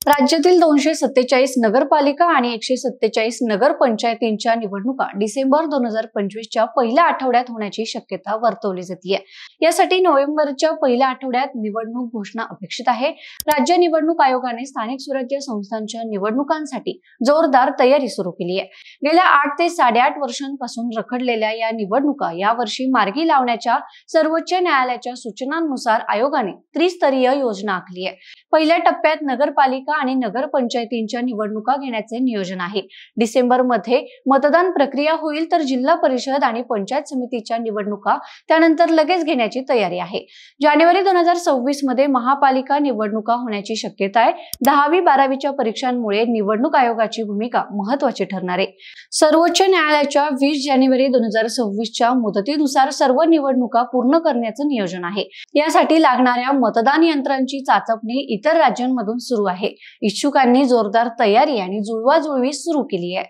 राज्यातील 247 नगरपालिका आणि 147 नगरपंचायतींच्या निवडणुका डिसेंबर 2025च्या पहिल्या आठवड्यात होण्याची शक्यता वर्तवली जाते। यासाठी नोव्हेंबरच्या पहिल्या आठवड्यात निवडणूक घोषणा अपेक्षित आहे। राज्य निवडणूक आयोगाने स्थानिक स्वराज्य संस्थांच्या निवडणुकांसाठी जोरदार तयारी सुरू केली आहे। गेल्या 8 ते 8.5 वर्षांपासून रखडलेल्या या निवडणुका यावर्षी मार्गी लावण्याच्या सर्वोच्च न्यायालयाच्या सूचनांनुसार आयोगाने त्रिस्तरीय योजना आखली आहे। पहिल्या टप्प्यात नगरपालिका आणि नगरपंचायतींच्या निवडणुका घेण्याचे नियोजन आहे। डिसेंबरमध्ये मतदान प्रक्रिया होईल तर जिल्हा परिषद आणि पंचायत समितीच्या निवडणुका त्यानंतर लगेच घेण्याची तयारी आहे। जानेवारी 2026 मध्ये महापालिका निवडणुका होण्याची शक्यता आहे। 10वी-12वीच्या परीक्षांमुळे निवडणूक आयोगाची भूमिका महत्त्वाची ठरणार आहे। सर्वोच्च न्यायालयाच्या 20 जानेवारी 2026च्या मुदतीनुसार सर्व निवडणुका पूर्ण करण्याचे नियोजन आहे। यासाठी लागणाऱ्या मतदान यंत्रांची चाचपणी इतर राज्यांमधून सुरू आहे। इच्छुकांनी जोरदार तयारी आणि जुळवाजुळवी सुरू केली आहे।